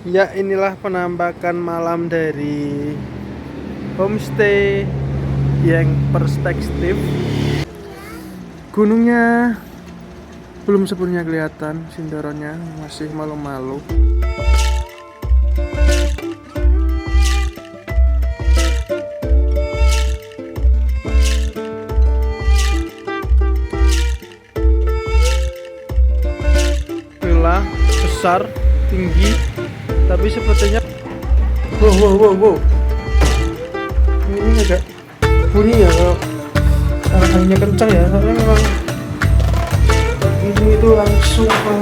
Ya, inilah penampakan malam dari homestay yang perspektif. Gunungnya belum sepenuhnya kelihatan, Sindaronya masih malu-malu. Villa besar, tinggi, tapi sepertinya wow. Ini agak bunyi ya kalau anginnya kencang ya, karena memang ini itu langsung ke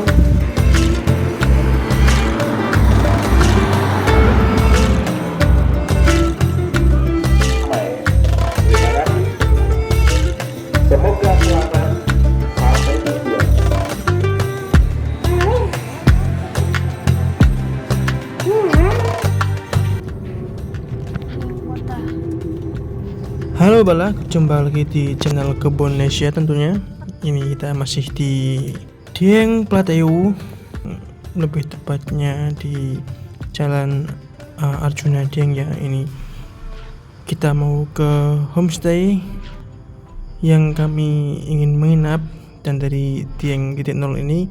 Semoga selamat sampai tujuan. Halo Bala, jumpa lagi di channel Kebonnesia tentunya. Ini kita masih di Dieng Plateau, lebih tepatnya di Jalan Arjuna Dieng ya. Ini kita mau ke homestay yang kami ingin menginap, dan dari Dieng titik nol ini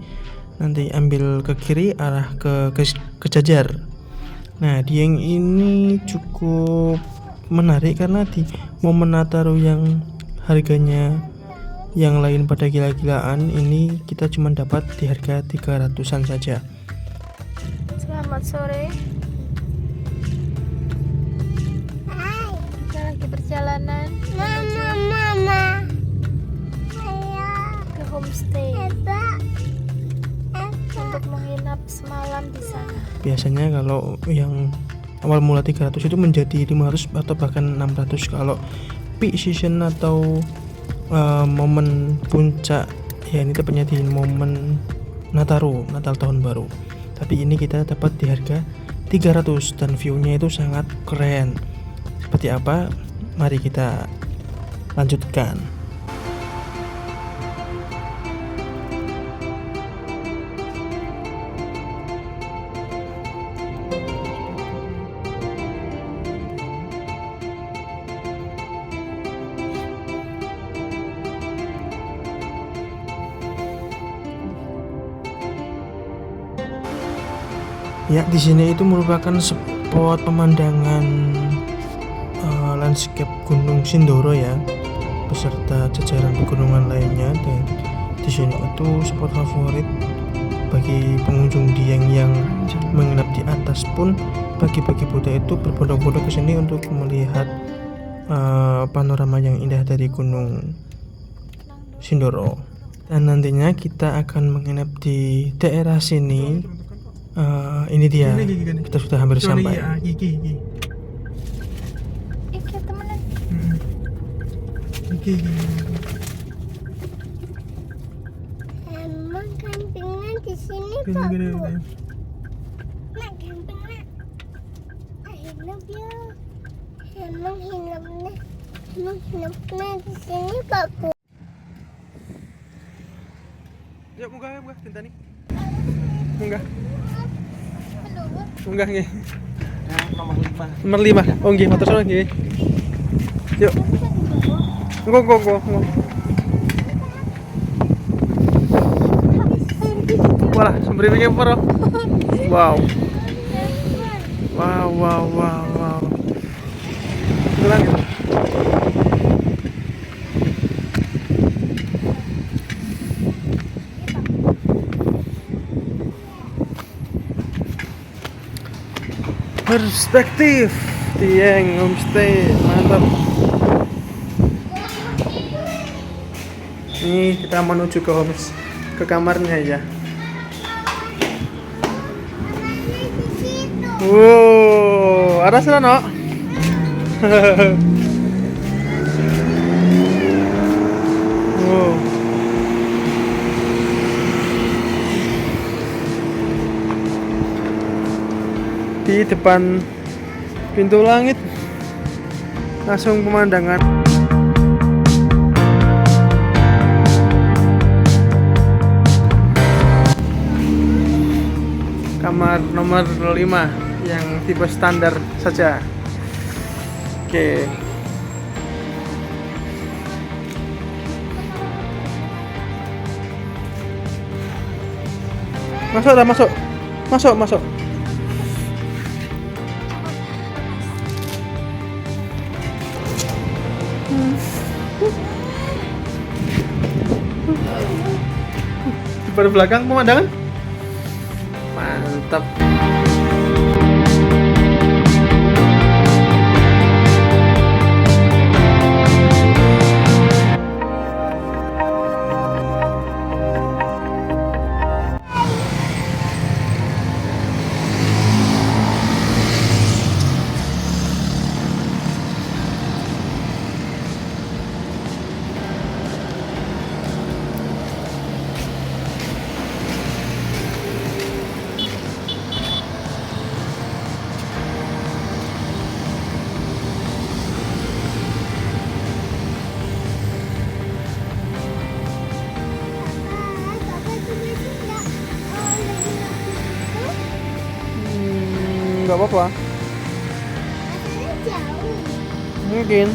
nanti ambil ke kiri arah ke Jajar. Nah, Dieng ini cukup menarik karena di momen Nataru yang harganya yang lain pada gila-gilaan, ini kita cuma dapat di harga 300-an saja. Selamat sore. Kita lagi perjalanan Mama. ke homestay untuk menginap semalam di sana. Biasanya kalau yang awal mula 300 itu menjadi 500 atau bahkan 600 kalau peak season atau momen puncak ya. Ini tepatnya di momen Nataru, Natal tahun baru. Tapi ini kita dapat di harga 300 dan view-nya itu sangat keren. Seperti apa? Mari kita lanjutkan. Ya, di sini itu merupakan spot pemandangan landscape Gunung Sindoro ya, beserta jajaran pegunungan lainnya. Dan di sini itu spot favorit bagi pengunjung Dieng yang menginap di atas pun. Bagi-bagi Buddha itu berbondong-bondong ke sini untuk melihat panorama yang indah dari Gunung Sindoro. Dan nantinya kita akan menginap di daerah sini. Ini dia, kita sudah hampir sampai. Iki temenan. Emang campingnya di sini Pak Bu. Nak campingnya. Hinap ya. Emang hinapnya di sini Pak Bu. Yuk munggah Tintani. Munggah nggih. Nomor 5. Oh nggih, matur suwun nggih. Yuk. Engko. Wah, sembrene apa ro? Wow. Jalan gitu. Perspektif Dieng homestay, mantap. Ini kita menuju ke kamarnya ya. Wow, ada sana no? Wow. Di depan pintu langit langsung pemandangan. kamar nomor 5 yang tipe standar saja. Oke. Masuk. Di belakang pemandangan mantap. Nggak apa-apa, mungkin.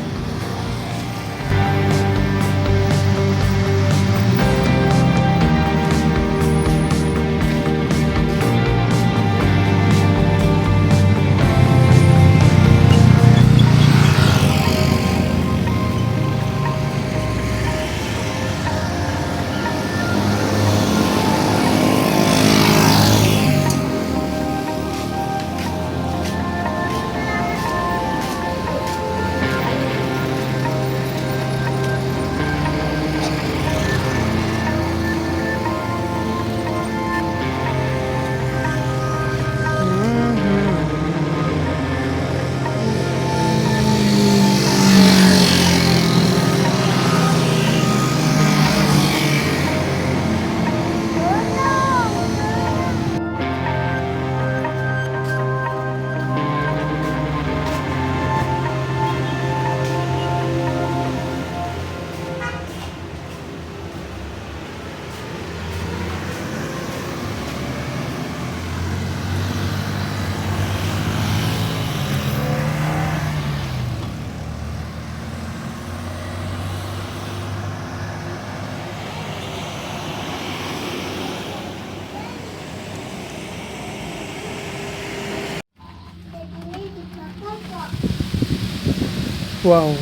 Wow,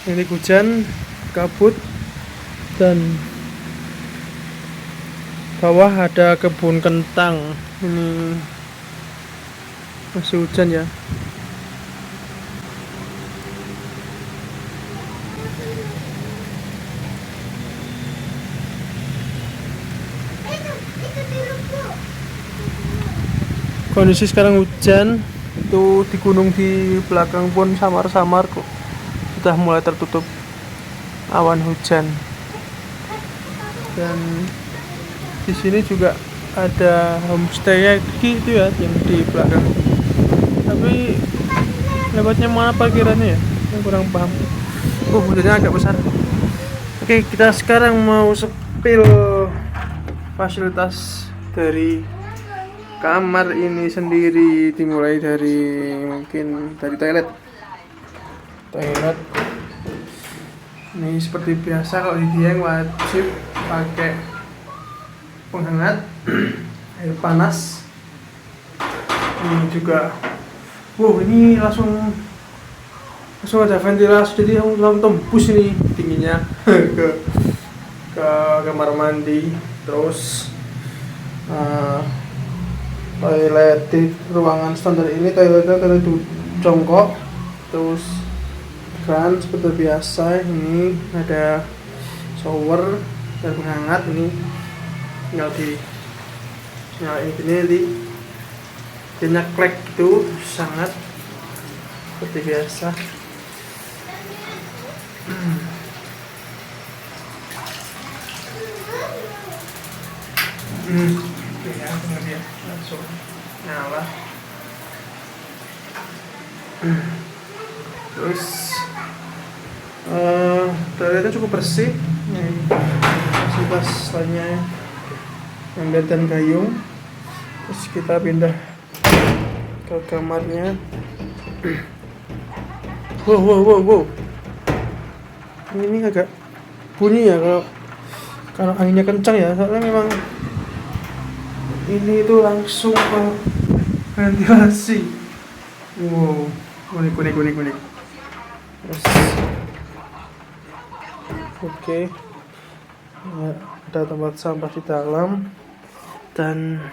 ini hujan, kabut, dan bawah ada kebun kentang. Ini masih hujan ya. Kondisi sekarang hujan. Itu di gunung di belakang pun samar-samar kok, sudah mulai tertutup awan hujan. Dan di sini juga ada homestay itu ya yang di belakang. Tapi lewatnya mana parkirannya ya? Saya kurang paham. Hujannya agak besar. Oke, kita sekarang mau spill fasilitas dari kamar ini sendiri, dimulai dari mungkin dari toilet. Ini seperti biasa kalau di Dieng wajib pakai penghangat air panas. Ini juga, ini langsung ada ventilasi, jadi langsung tembus ini dinginnya ke kamar mandi. Terus toilet di ruangan standar ini toiletnya jongkok, terus kan seperti biasa. Ini ada shower dan penghangat. Ini tinggal nyalain gini, dia nyeklek gitu, sangat seperti biasa. Ya, kemudian langsung nyala. Terus toiletnya cukup bersih. Fasilitas lainnya ember dan gayung. Terus kita pindah ke kamarnya. Wow. Ini agak bunyi ya kalau anginnya kencang ya, soalnya memang ini itu langsung ke ventilasi. Wow, unik. Terus, oke. Ya, ada tempat sampah di dalam dan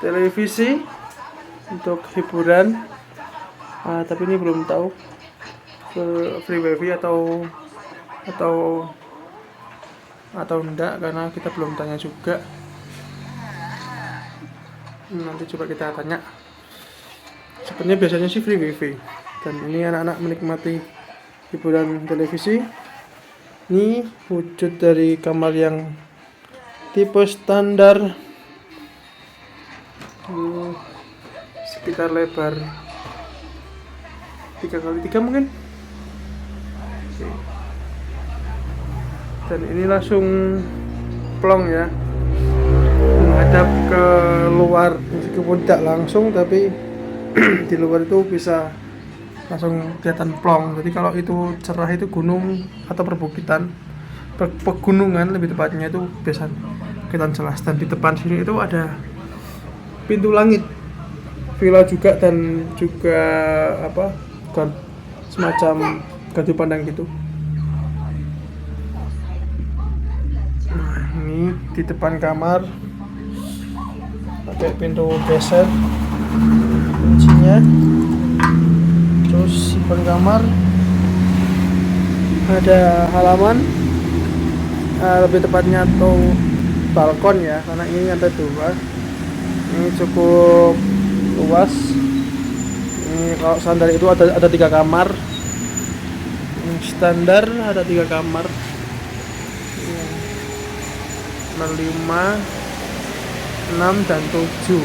televisi untuk hiburan. Tapi ini belum tahu free wifi atau enggak, karena kita belum tanya juga. Nanti coba kita tanya. Sebenarnya biasanya sih free wifi. Dan ini anak-anak menikmati hiburan televisi. Ini wujud dari kamar yang tipe standar. Sekitar lebar 3x3 mungkin. Oke. Dan ini langsung plong ya, menghadap ke luar, meskipun tidak langsung tapi di luar itu bisa langsung kelihatan plong. Jadi kalau itu cerah itu gunung atau perbukitan, pegunungan lebih tepatnya, itu biasa kelihatan jelas. Dan di depan sini itu ada pintu langit villa juga, dan juga kan semacam gardu pandang gitu. Nah, ini di depan kamar pakai pintu geser kuncinya. Terus di depan kamar ada halaman, lebih tepatnya atau balkon ya, karena ini ada 2. Ini cukup luas. Ini kalau standar itu ada 3 kamar. Ini standar ada 3 kamar. 5, 6 dan 7.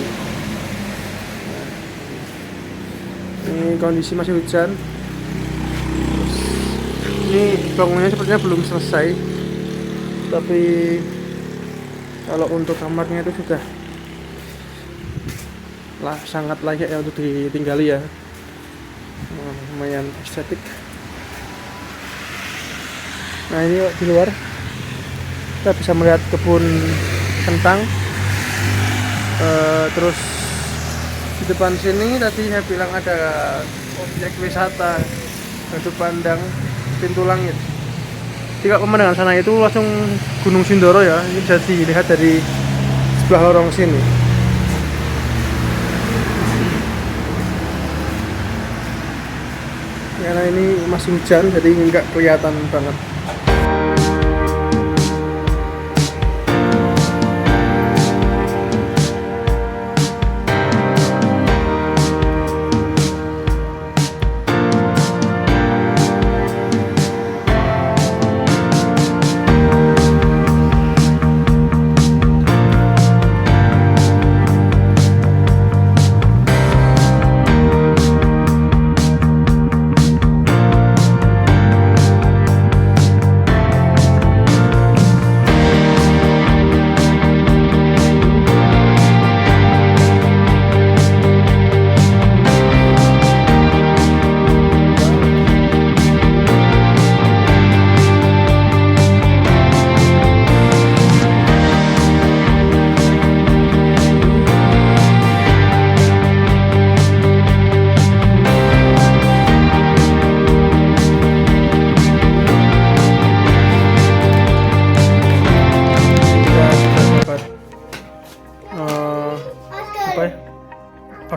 Ini kondisi masih hujan. Ini bangunannya sepertinya belum selesai, tapi kalau untuk kamarnya itu sudah sangat layak ya untuk ditinggali ya. Lumayan estetik. Nah, ini di luar kita bisa melihat kebun kentang. Terus di depan sini tadi saya bilang ada objek wisata, gardu pandang, pintu langit. Jika pemandangan sana itu langsung Gunung Sindoro ya, ini bisa dilihat dari sebelah lorong sini. Karena ini masih hujan, jadi nggak kelihatan banget.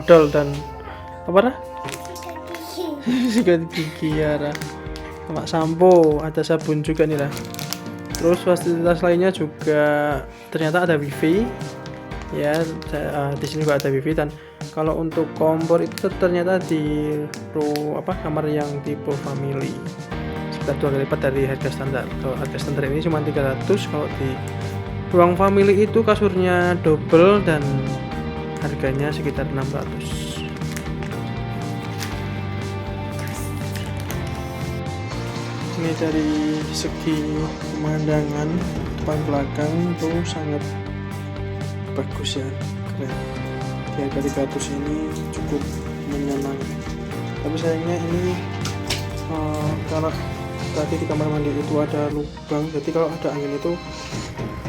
Odol dan apa dah? Sikat gigi ya, sama sampo, ada sabun juga nih lah. Terus fasilitas lainnya juga ternyata ada wifi ya, di sini juga ada wifi. Dan kalau untuk kompor itu ternyata di kamar yang tipe family sekitar 2 kali lipat dari harga standar. Kalau harga standar ini cuma 300, kalau di ruang family itu kasurnya double dan harganya sekitar 600. Ini dari segi pemandangan depan belakang itu sangat bagus ya, keren. Di harga 300 ini cukup menyenangkan. Tapi sayangnya ini karena tadi di kamar mandi itu ada lubang, jadi kalau ada angin itu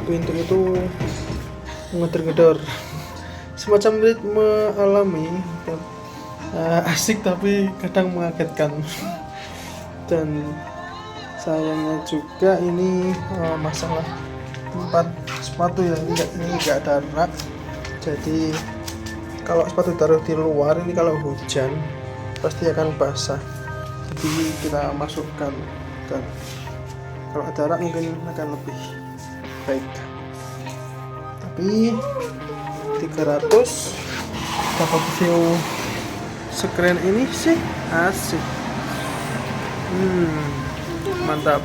pintu itu ngeder-ngeder, semacam ritme alami. Asik tapi kadang mengagetkan. Dan sayangnya juga ini masalah tempat sepatu ya, ini enggak ada rak, jadi kalau sepatu taruh di luar ini kalau hujan pasti akan basah, jadi kita masukkan. Dan kalau ada rak mungkin akan lebih baik, tapi 300 dapat view sekeren ini sih, asik. Mantap.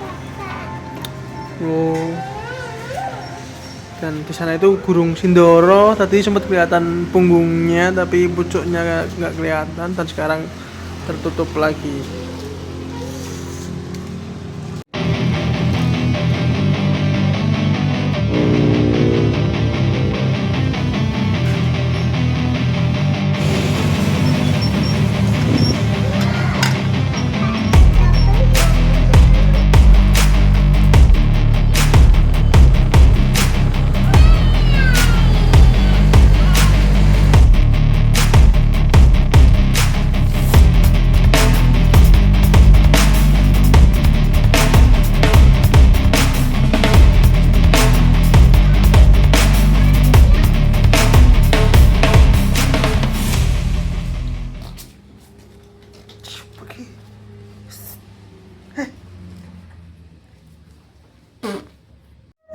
Dan di sana itu Gunung Sindoro, tadi sempat kelihatan punggungnya tapi pucuknya nggak kelihatan, dan sekarang tertutup lagi.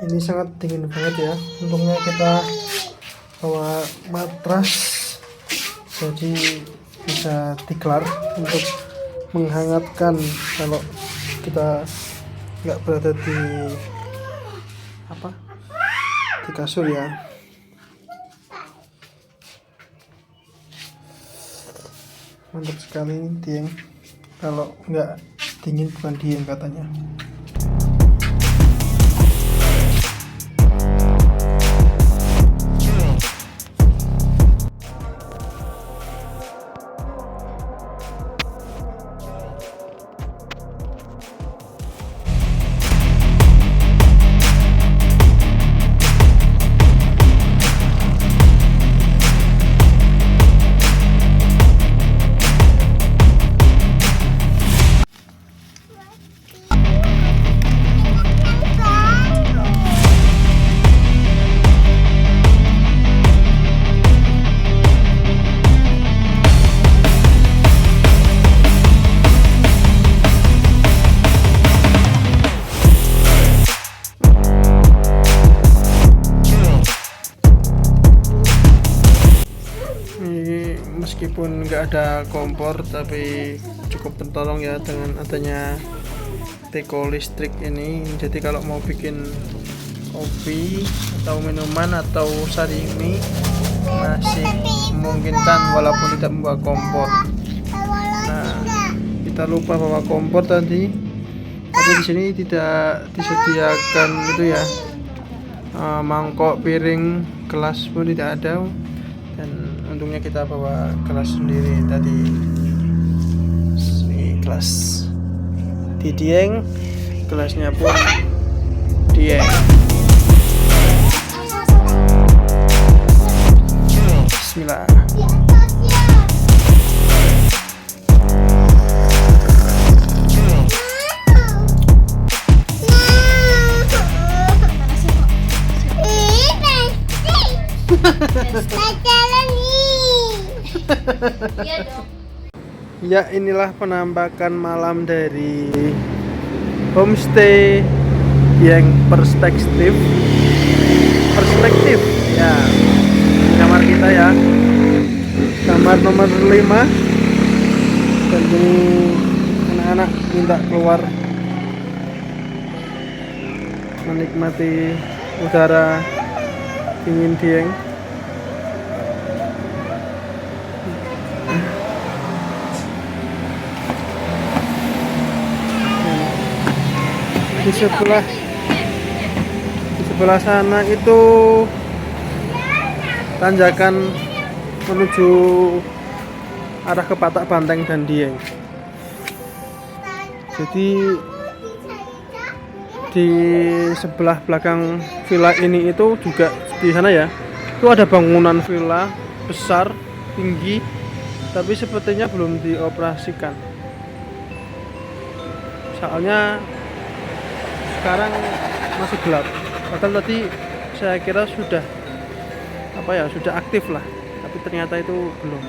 Ini sangat dingin banget ya. Untungnya kita bawa matras, jadi bisa dikelar untuk menghangatkan kalau kita nggak berada di di kasur ya. Mantap sekali ini Dieng. Kalau nggak dingin bukan Dieng katanya. Meskipun nggak ada kompor tapi cukup penolong ya dengan adanya teko listrik ini. Jadi kalau mau bikin kopi atau minuman atau sari mie masih memungkinkan walaupun tidak membawa kompor. Nah, kita lupa bawa kompor tadi, tapi di sini tidak disediakan itu ya, mangkok, piring, gelas pun tidak ada. Dan untungnya kita bawa gelas sendiri tadi. Ini gelas di Dieng, gelasnya pun Dieng. Bismillah. Ya, inilah penampakan malam dari homestay yang perspektif ya. Kamar kita ya, kamar nomor 5. Dan ini anak-anak minta keluar menikmati udara dingin Dieng. Di sebelah sana itu tanjakan menuju arah ke Patak Banteng dan Dieng. Jadi di sebelah belakang villa ini itu juga di sana ya, itu ada bangunan villa besar tinggi, tapi sepertinya belum dioperasikan. Soalnya sekarang masih gelap. Padahal tadi saya kira sudah aktif lah, tapi ternyata itu belum.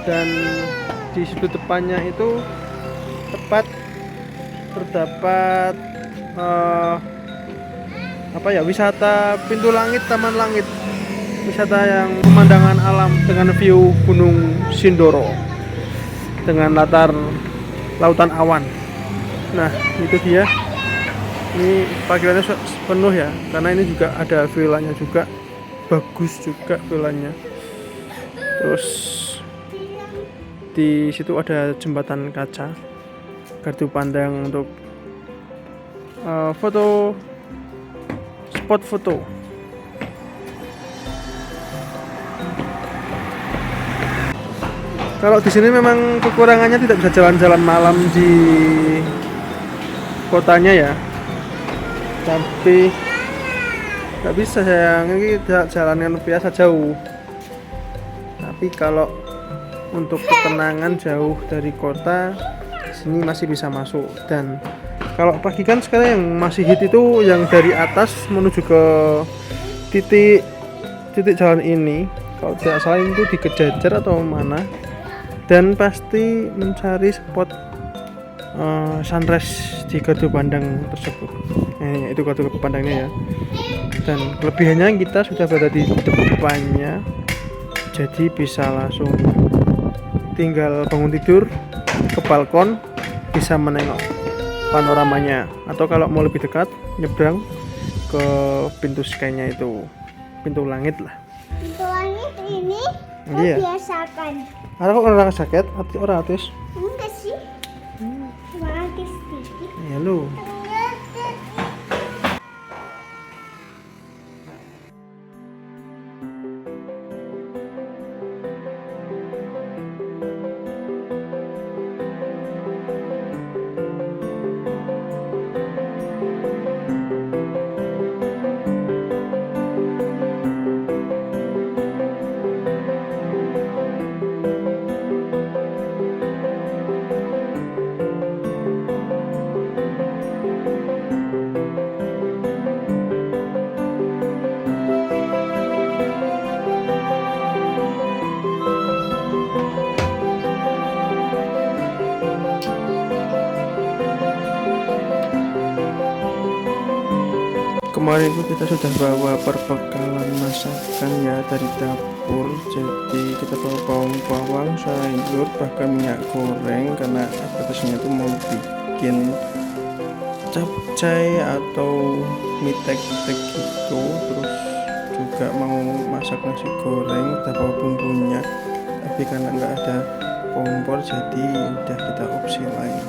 Dan di situ depannya itu tepat terdapat wisata Pintu Langit, Taman Langit, wisata yang pemandangan alam dengan view Gunung Sindoro dengan latar lautan awan. Nah itu dia, ini parkirannya penuh ya, karena ini juga ada villanya juga, bagus juga villanya. Terus di situ ada jembatan kaca, gardu pandang untuk spot foto. Kalau di sini memang kekurangannya tidak bisa jalan-jalan malam di kotanya ya, tapi nggak bisa sayang, ini jalan yang biasa jauh. Tapi kalau untuk ketenangan jauh dari kota, sini masih bisa masuk. Dan kalau pagi kan sekarang yang masih hit itu yang dari atas menuju ke titik jalan ini, kalau tidak salah itu di Kejajar atau mana, dan pasti mencari spot sunrise di gardu pandang tersebut. Itu gardu pandangnya ya. Dan kelebihannya kita sudah berada di depannya, jadi bisa langsung tinggal bangun tidur ke balkon, bisa menengok panoramanya. Atau kalau mau lebih dekat, nyebrang ke pintu sky-nya itu, pintu langit lah. Pintu langit ini Iya. biasakan. Ada kok orang sakit, orang autis. Enggak sih. Cuma artis sedikit. Ya lu. Kemarin itu kita sudah bawa perbekalan masakan ya dari dapur. Jadi kita bawa bawang, sayur, bahkan minyak goreng, karena atasnya itu mau bikin capcay atau mie tek-tek gitu. Terus juga mau masak nasi goreng, kita bawa bumbunya, tapi karena nggak ada kompor jadi udah kita opsi lain.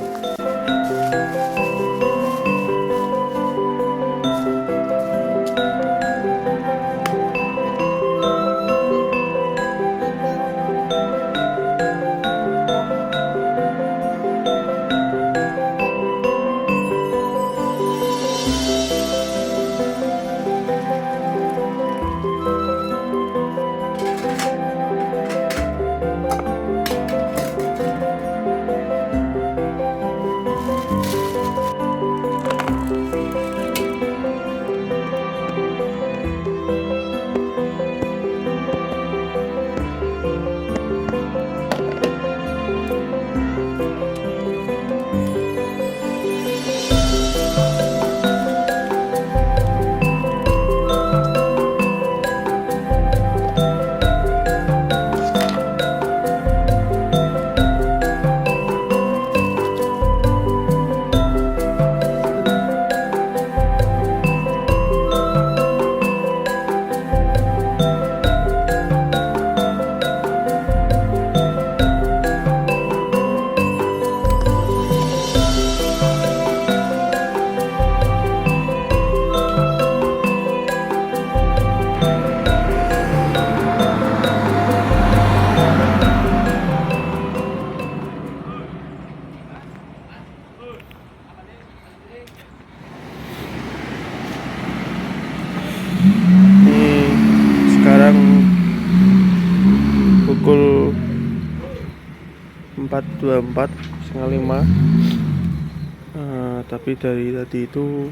4.24 setengah 5. Tapi dari tadi itu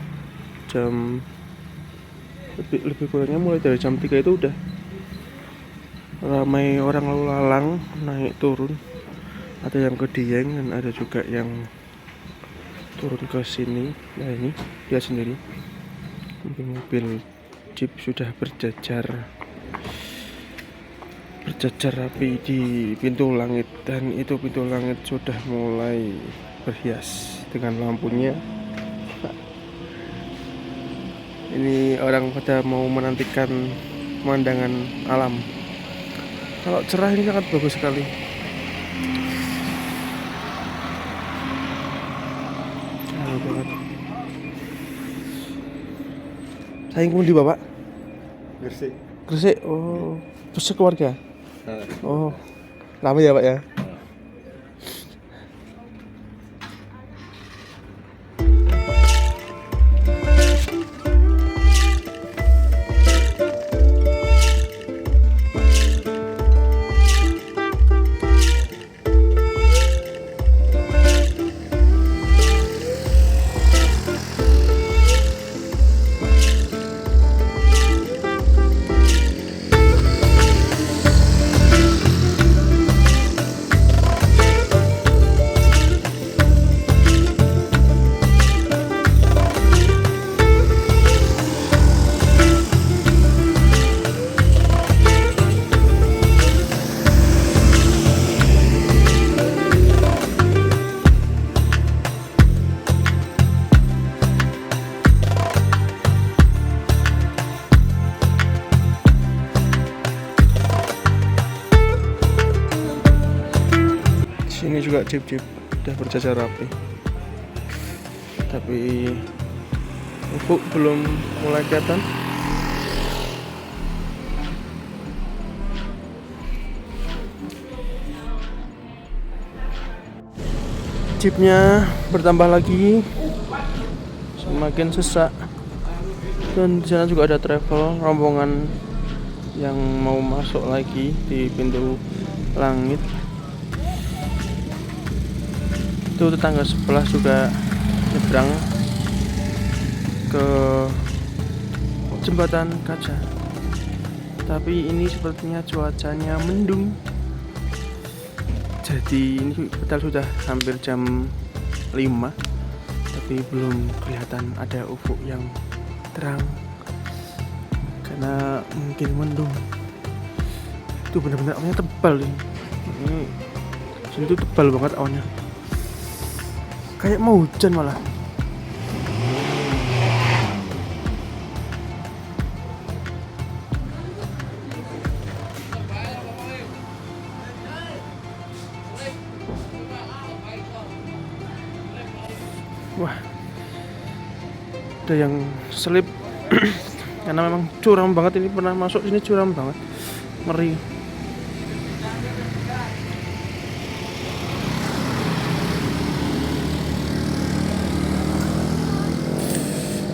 jam lebih kurangnya mulai dari jam 3 itu udah ramai orang lalu lalang naik turun. Ada yang ke Dieng dan ada juga yang turun ke sini. Nah ini dia sendiri, mobil jeep sudah berjajar rapi di pintu langit, dan itu pintu langit sudah mulai berhias dengan lampunya. Ini orang pada mau menantikan pemandangan alam. Kalau cerah ini sangat bagus sekali. Jauh banget. Saya ingin di Bapak Gresik. Gresik. Oh, terus keluarga. Oh, lama ya Pak ya? Sini juga jeep-jeep udah berjajar rapi, tapi ufuk belum mulai kelihatan. Jeepnya bertambah lagi, semakin sesak, dan di sana juga ada travel rombongan yang mau masuk lagi di pintu langit. Itu tetangga sebelah juga nyebrang ke jembatan kaca, tapi ini sepertinya cuacanya mendung. Jadi ini padahal sudah hampir jam 5, tapi belum kelihatan ada ufuk yang terang karena mungkin mendung. Itu benar-benar awannya tebal ini. Sini tuh tebal banget awannya, kayak mau hujan malah. Wah, ada yang selip karena memang curam banget. Ini pernah masuk sini curam banget, ngeri.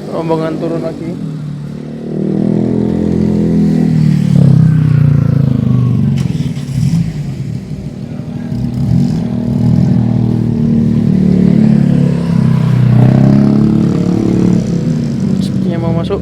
Rombongan turun lagi. Sepertinya mau masuk.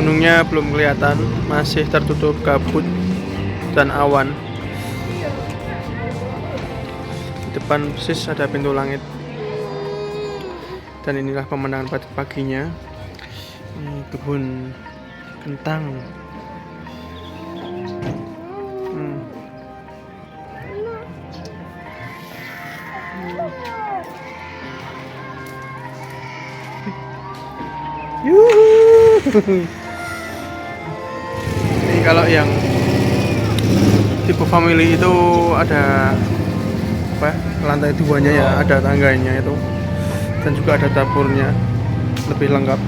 gunungnya belum kelihatan, masih tertutup kabut dan awan. Di depan persis ada pintu langit. Dan inilah pemandangan pada paginya. Ini kebun kentang. Yuhu. Ini kalau yang tipe family itu ada apa? Lantai 2-nya ya, ada tangganya itu. Dan juga ada dapurnya, lebih lengkap.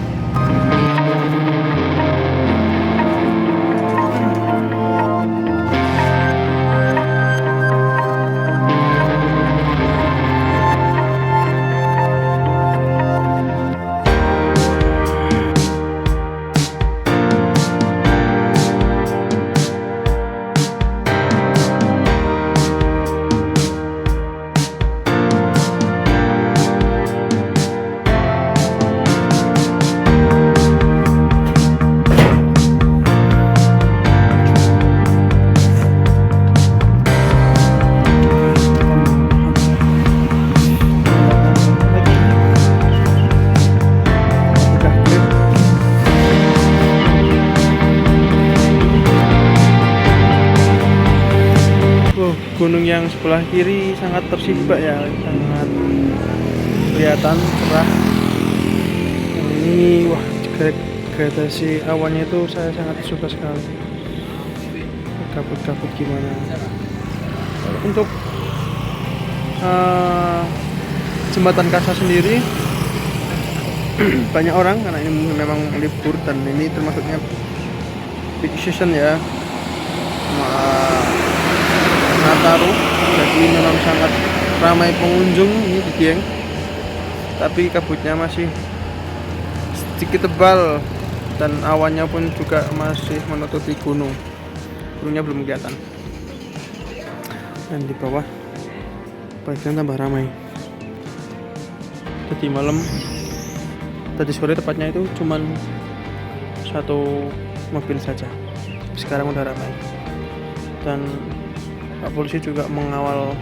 Gunung yang sebelah kiri sangat tersimbak ya, sangat kelihatan cerah. Ini wah, gradasi awannya itu saya sangat suka sekali. Kabut-kabut gimana. Untuk jembatan kaca sendiri banyak orang karena ini memang libur dan ini termasuknya peak season ya. Nataru, jadi memang sangat ramai pengunjung ini di Dieng. Tapi kabutnya masih sedikit tebal dan awannya pun juga masih menutupi gunung. Gunungnya belum kelihatan. Dan di bawah bagian tambah ramai. Tadi malam, tadi sore tepatnya itu cuman satu mobil saja. Sekarang udah ramai. Dan Pak polisi juga mengawal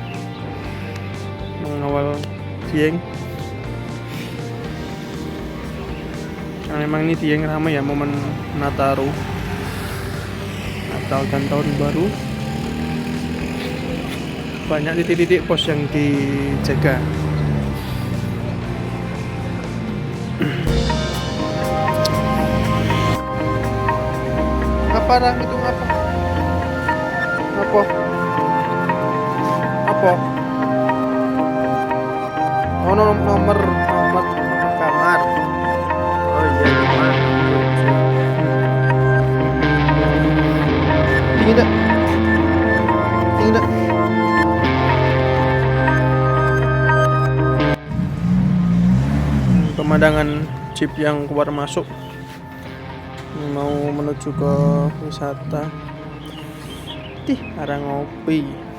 Dieng. Karena memang ini Dieng ramai ya, momen Nataru, Natal dan Tahun Baru. Banyak titik-titik pos yang dijaga. Apa orang itu apa? Apa? Oh, nomor kamar. Oh iya, kamar. Tidak. Pemandangan jeep yang keluar masuk mau menuju ke wisata Harangopi.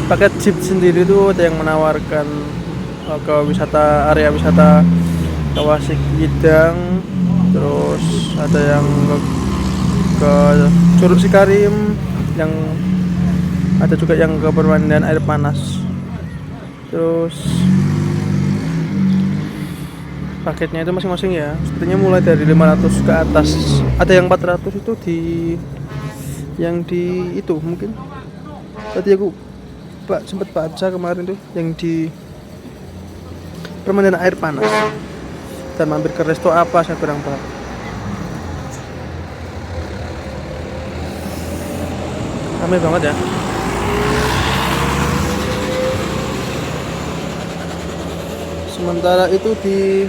Paket jeep sendiri itu ada yang menawarkan ke area wisata Kawah Sikidang, terus ada yang ke Curug Sikarim, yang ada juga yang ke permandian air panas. Terus paketnya itu masing-masing ya, sepertinya mulai dari 500 ke atas. Ada yang 400 itu yang di itu mungkin. Tadi aku sempat baca kemarin tuh yang di permandian air panas. Dan mampir ke resto apa saya kurang paham. Ramai banget ya. Sementara itu di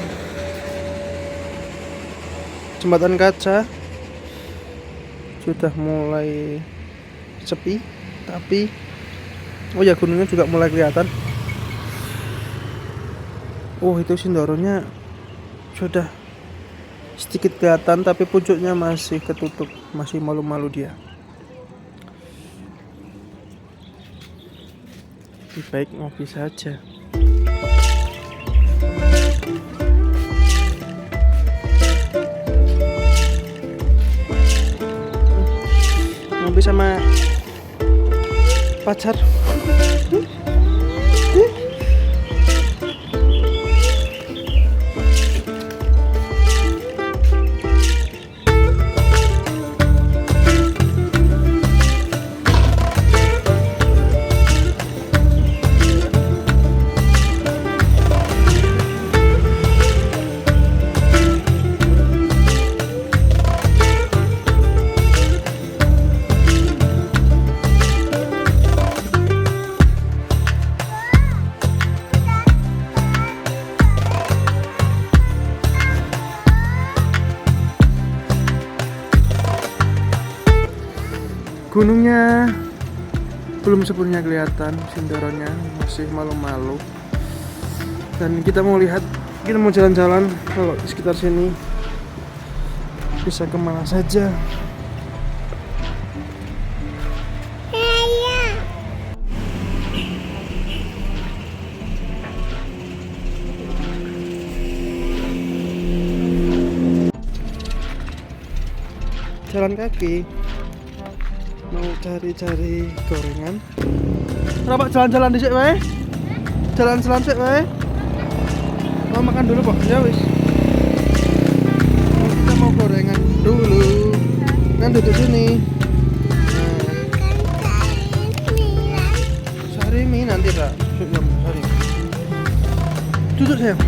Jembatan Kaca sudah mulai sepi, tapi oh ya gunungnya juga mulai kelihatan. Oh itu Sindoronya sudah sedikit kelihatan, tapi puncaknya masih ketutup, masih malu-malu dia. Lebih baik ngopi saja. Ngopi sama pacar. Gunungnya belum sepenuhnya kelihatan, Sindoronya masih malu-malu. Dan kita mau jalan-jalan kalau di sekitar sini bisa kemana saja. Jalan kaki mau cari-cari gorengan. Kenapa jalan-jalan dhisik wae? Jalan-jalan sik wae. Mau makan dulu, Pak. Ya wis. Kita mau gorengan dulu. Kan duduk sini. Sarimi nanti, Pak. Sorry. Duduk sayang.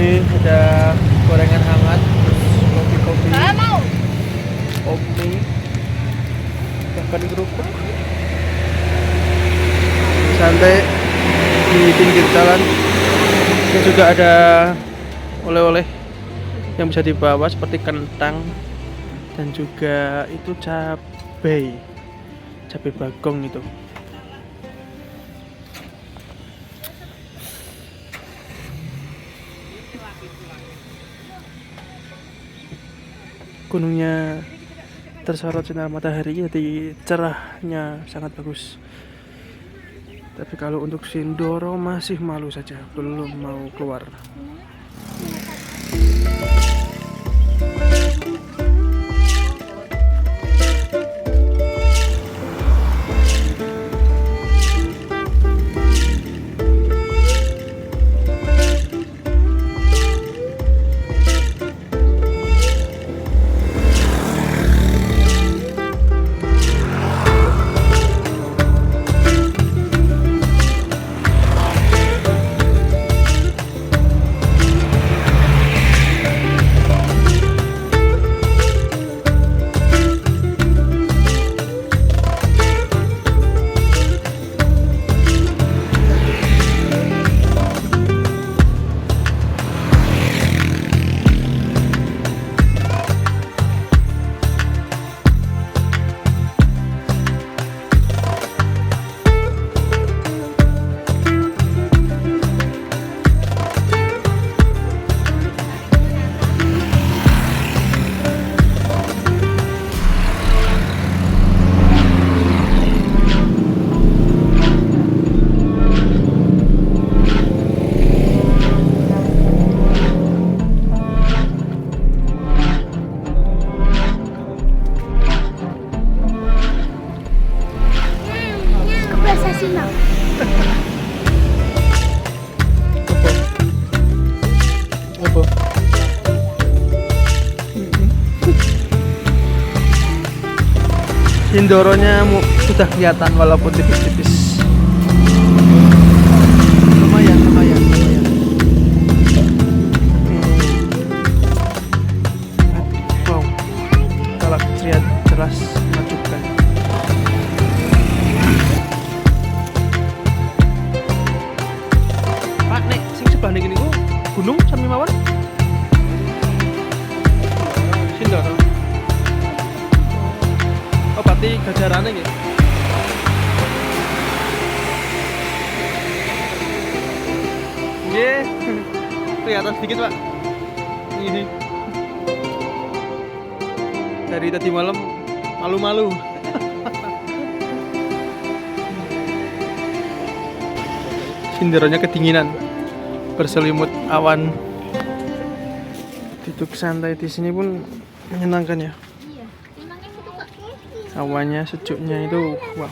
Ini ada gorengan hangat, kopi-kopi, kopi, bahkan kerupuk. Santai di pinggir jalan. Ini juga ada oleh-oleh yang bisa dibawa seperti kentang dan juga itu cabai bagong itu. Gunungnya tersorot sinar matahari, jadi cerahnya sangat bagus. Tapi kalau untuk Sindoro masih malu saja, belum mau keluar. Sindoronya sudah kelihatan walaupun tipis-tipis. Lumayan. Wow, kalau lihat jelas. gunung sami mawon. Sindoro. Oh, berarti gajarane nggih. Nggih. Kelihatan sedikit, Pak. Ini. Dari tadi malam malu-malu. Sindirannya kedinginan, berselimut awan. Duduk santai di sini pun menyenangkan ya. Iya. Emangnya itu kok. Awannya, sejuknya itu, wow.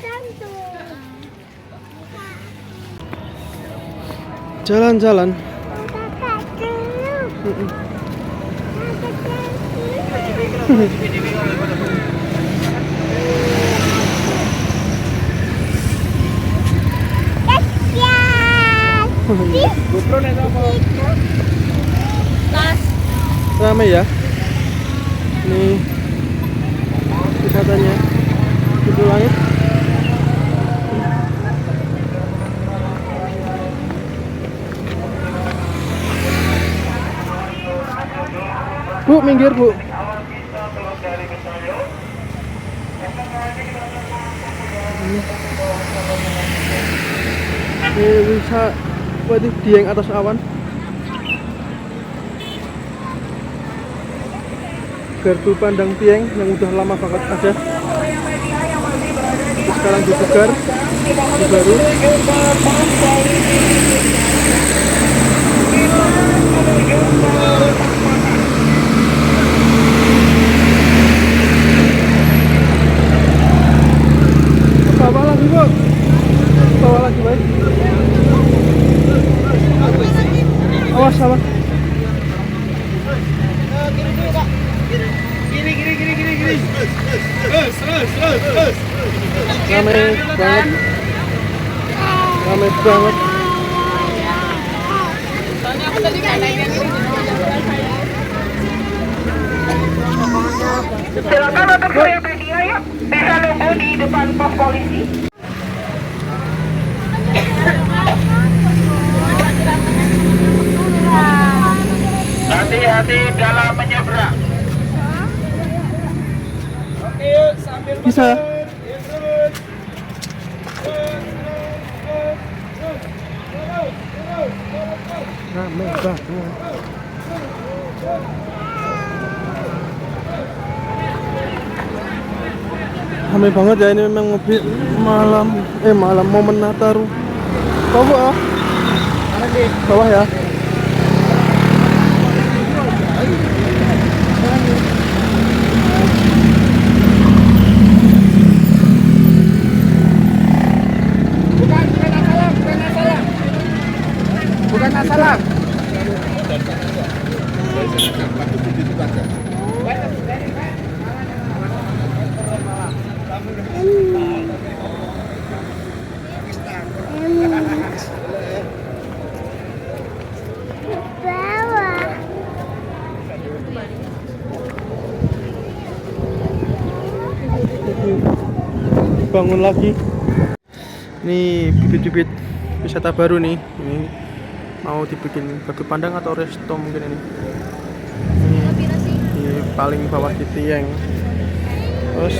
Jalan-jalan. Ramai ya. Ini wisatanya. Itu langit. Bu, minggir, Bu. Ini bisa waduh dieng atas awan. Gardu pandang Tieng yang udah lama banget ada. Sekarang ditukar, di baru. Bawa lagi, Bu. Bawa lagi, baik. Awas, awas. Ramai banget. Ramai banget. Silakan untuk saya media ya, bisa nunggu di depan pos polisi. Hati-hati dalam menyeberang. Bisa. Ramai banget. Ramai banget ya, ini memang mobil malam momen Nataru. Bawah, bawah ya. Bukan masalah. Bangun lagi. Ini bibit-bibit wisata baru nih. Ini mau dibikin batu pandang atau resto mungkin ini. Di paling bawah di Tieng. Terus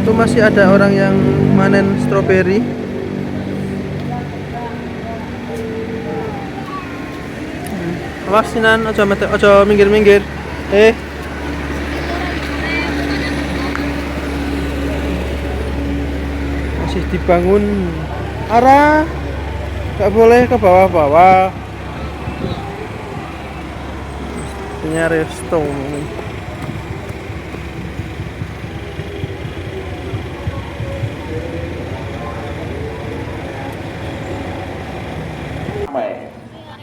itu masih ada orang yang manen stroberi. Awas Sinan, aja minggir-minggir. Masih dibangun arah, nggak boleh ke bawah-bawah. Punya resto.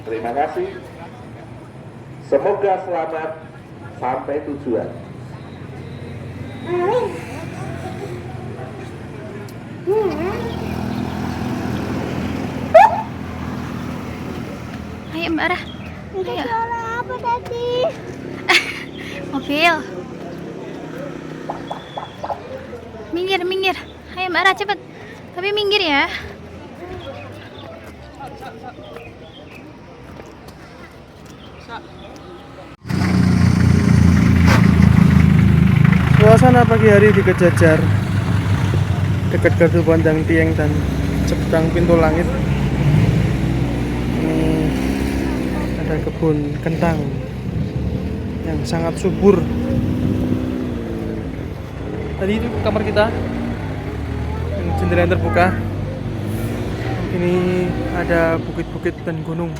Terima kasih. Semoga selamat sampai tujuan. Ayo Mbak Ara. Ayo. Apa tadi? Mobil. Minggir, minggir. Ayo Mbak Ara cepet. Tapi minggir ya. Suasana pagi hari di Kejajar, dekat Gardu Pandang Tieng dan seberang pintu langit. Ini ada kebun kentang yang sangat subur. Tadi itu kamar kita, yang jendela yang terbuka. Ini ada bukit-bukit dan gunung.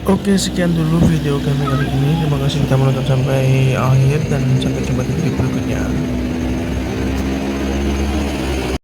Oke, sekian dulu video kami kali ini. Terima kasih sudah menonton sampai akhir dan sampai jumpa di video berikutnya.